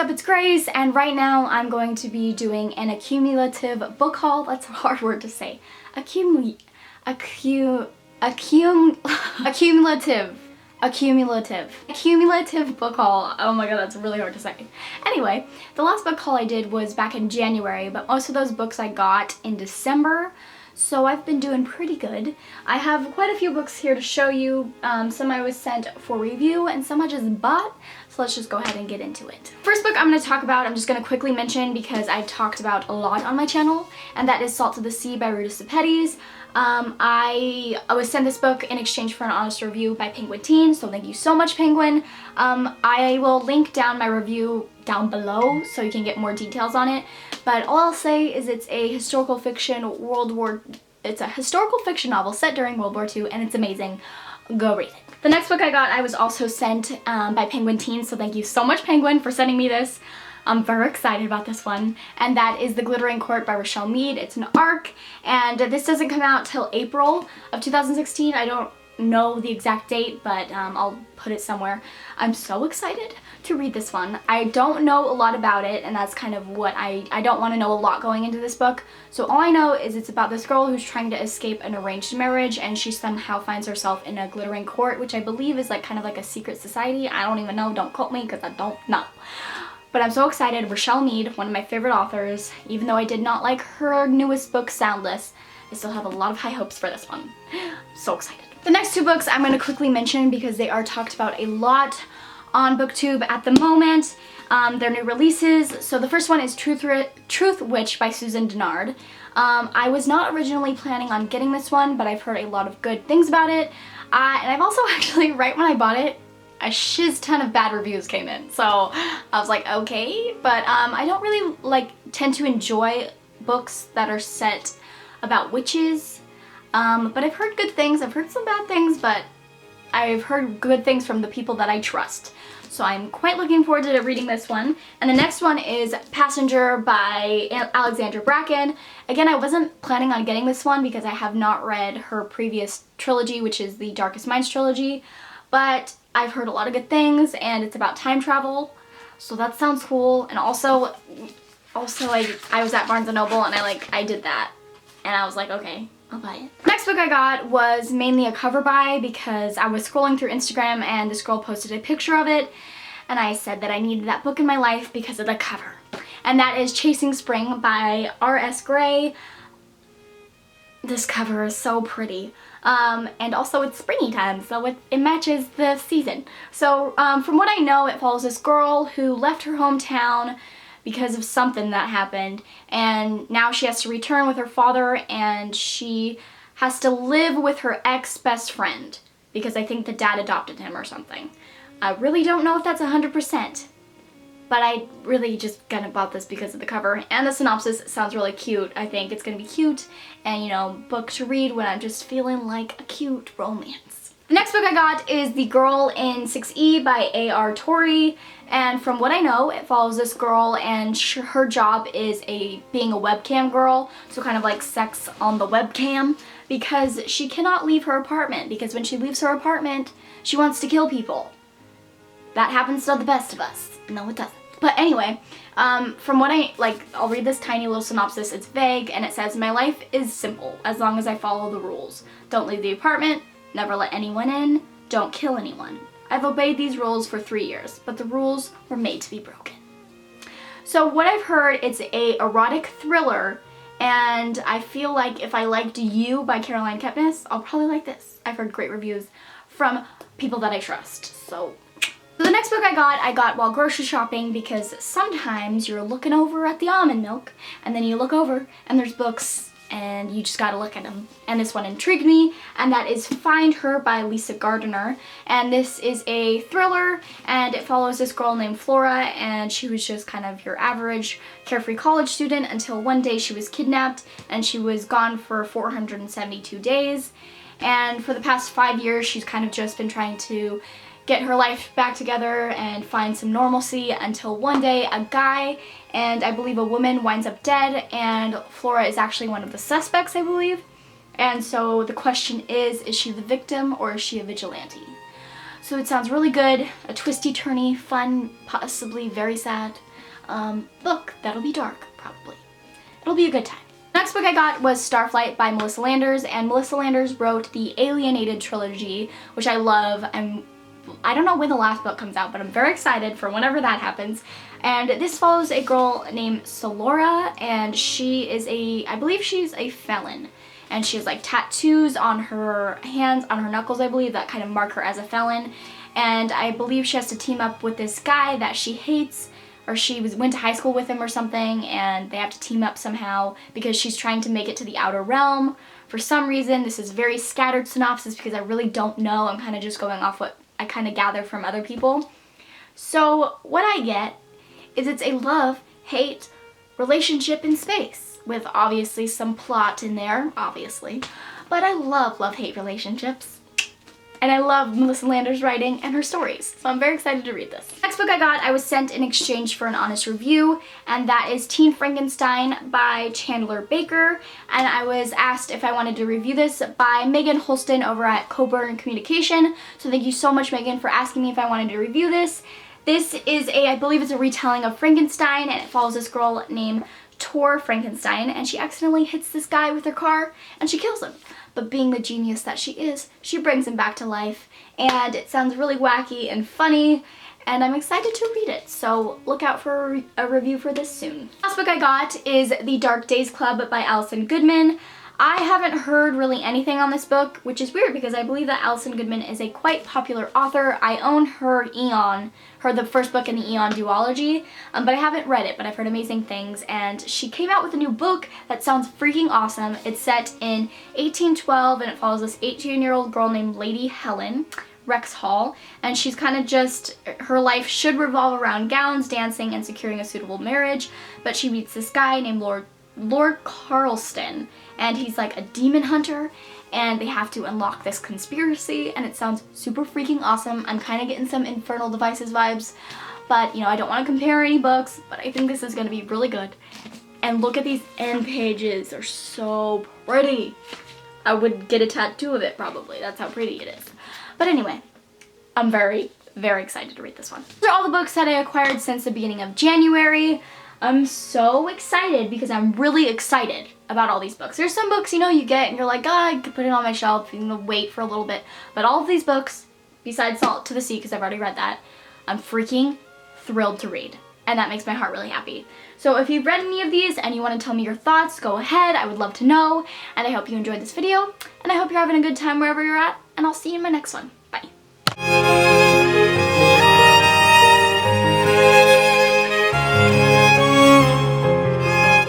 up? It's Grace, and right now I'm going to be doing an accumulative book haul. That's a hard word to say. Accumulative book haul. Oh my god, that's really hard to say. Anyway, the last book haul I did was back in January, but most of those books I got in December. So I've been doing pretty good. I have quite a few books here to show you. Some I was sent for review and some I just bought. So let's just go ahead and get into it. First book I'm going to talk about, I'm just going to quickly mention because I've talked about a lot on my channel, and that is Salt of the Sea by Ruta Sepetys. I was sent this book in exchange for an honest review by Penguin Teen, so thank you so much, Penguin. I will link down my review down below so you can get more details on it. But all I'll say is it's a historical fiction it's a historical fiction novel set during World War II, and it's amazing. Go read it. The next book I got, I was also sent by Penguin Teen, so thank you so much, Penguin, for sending me this. I'm very excited about this one, and that is The Glittering Court by Rochelle Mead. It's an ARC, and this doesn't come out till April of 2016. I don't know the exact date, but I'll put it somewhere. I'm so excited to read this one. I don't know a lot about it, and that's kind of what I don't want to know a lot going into this book. So all I know is it's about this girl who's trying to escape an arranged marriage, and she somehow finds herself in a glittering court, which I believe is like kind of like a secret society. I don't even know, don't quote me because I don't know. But I'm so excited. Rochelle Mead, one of my favorite authors. Even though I did not like her newest book, Soundless, I still have a lot of high hopes for this one. So excited. The next two books I'm going to quickly mention because they are talked about a lot on BookTube at the moment. They're new releases. So the first one is Truth Witch by Susan Dennard. I was not originally planning on getting this one, but I've heard a lot of good things about it. And I've also actually, right when I bought it, a shiz ton of bad reviews came in. So I was like, okay, but I don't really tend to enjoy books that are set about witches. But I've heard good things. I've heard some bad things, but I've heard good things from the people that I trust. So I'm quite looking forward to reading this one. And the next one is Passenger by Alexandra Bracken. Again, I wasn't planning on getting this one because I have not read her previous trilogy, which is the Darkest Minds trilogy. But I've heard a lot of good things, and it's about time travel. So that sounds cool. And also I was at Barnes & Noble and I did that. And I was like, okay, I'll buy it. Next book I got was mainly a cover buy because I was scrolling through Instagram and this girl posted a picture of it, and I said that I needed that book in my life because of the cover. And that is Chasing Spring by R.S. Gray. This cover is so pretty. And also it's springy time, so it matches the season. So from what I know, it follows this girl who left her hometown because of something that happened, and now she has to return with her father, and she has to live with her ex-best friend because I think the dad adopted him or something. I really don't know if that's 100%, but I really just kind of bought this because of the cover, and the synopsis sounds really cute. I think it's gonna be cute and, you know, book to read when I'm just feeling like a cute romance. The next book I got is The Girl in 6E by A.R. Torrey, and from what I know, it follows this girl, and her job is being a webcam girl, so kind of like sex on the webcam, because she cannot leave her apartment, because when she leaves her apartment, she wants to kill people. That happens to the best of us. No, it doesn't. But anyway, from what I'll read this tiny little synopsis. It's vague, and it says, "My life is simple, as long as I follow the rules. Don't leave the apartment. Never let anyone in. Don't kill anyone. I've obeyed these rules for 3 years, but the rules were made to be broken." So what I've heard, it's a erotic thriller, and I feel like if I liked You by Caroline Kepnes, I'll probably like this. I've heard great reviews from people that I trust. So the next book I got while grocery shopping, because sometimes you're looking over at the almond milk, and then you look over and there's books and you just gotta look at them. And this one intrigued me, and that is Find Her by Lisa Gardner. And this is a thriller, and it follows this girl named Flora, and she was just kind of your average carefree college student until one day she was kidnapped, and she was gone for 472 days. And for the past 5 years, she's kind of just been trying to get her life back together and find some normalcy, until one day a guy and I believe a woman winds up dead, and Flora is actually one of the suspects, I believe. And so the question is she the victim or is she a vigilante? So it sounds really good, a twisty-turny, fun, possibly very sad. book that'll be dark, probably. It'll be a good time. Next book I got was Starflight by Melissa Landers, and Melissa Landers wrote the Alienated trilogy, which I love. I don't know when the last book comes out, but I'm very excited for whenever that happens. And this follows a girl named Solora, and she is I believe she's a felon. And she has like tattoos on her hands, on her knuckles, I believe, that kind of mark her as a felon. And I believe she has to team up with this guy that she hates, or she went to high school with him or something, and they have to team up somehow because she's trying to make it to the outer realm. For some reason, this is very scattered synopsis because I really don't know. I'm kind of just going off what I kind of gather from other people. So what I get is it's a love-hate relationship in space with obviously some plot in there, obviously. But I love love-hate relationships. And I love Melissa Landers' writing and her stories, so I'm very excited to read this. Next book I got, I was sent in exchange for an honest review, and that is Teen Frankenstein by Chandler Baker. And I was asked if I wanted to review this by Megan Holston over at Coburn Communication. So thank you so much, Megan, for asking me if I wanted to review this. This is I believe it's a retelling of Frankenstein, and it follows this girl named Tor Frankenstein, and she accidentally hits this guy with her car, and she kills him. But being the genius that she is, she brings him back to life, and it sounds really wacky and funny, and I'm excited to read it, so look out for a review for this soon. Last book I got is The Dark Days Club by Alison Goodman. I haven't heard really anything on this book, which is weird because I believe that Alison Goodman is a quite popular author. I own her the first book in the Eon duology, but I haven't read it, but I've heard amazing things, and she came out with a new book that sounds freaking awesome. It's set in 1812, and it follows this 18-year-old girl named Lady Helen Rexhall, and she's kind of just, her life should revolve around gowns, dancing, and securing a suitable marriage, but she meets this guy named Lord Carlston, and he's like a demon hunter, and they have to unlock this conspiracy, and it sounds super freaking awesome. I'm kind of getting some Infernal Devices vibes, but you know, I don't want to compare any books, but I think this is going to be really good. And look at these end pages, they're so pretty. I would get a tattoo of it probably, that's how pretty it is. But anyway, I'm very, very excited to read this one. These are all the books that I acquired since the beginning of January. I'm so excited because I'm really excited about all these books. There's some books, you know, you get and you're like, I could put it on my shelf and wait for a little bit. But all of these books, besides Salt to the Sea, because I've already read that, I'm freaking thrilled to read. And that makes my heart really happy. So if you've read any of these and you want to tell me your thoughts, go ahead. I would love to know. And I hope you enjoyed this video. And I hope you're having a good time wherever you're at. And I'll see you in my next one.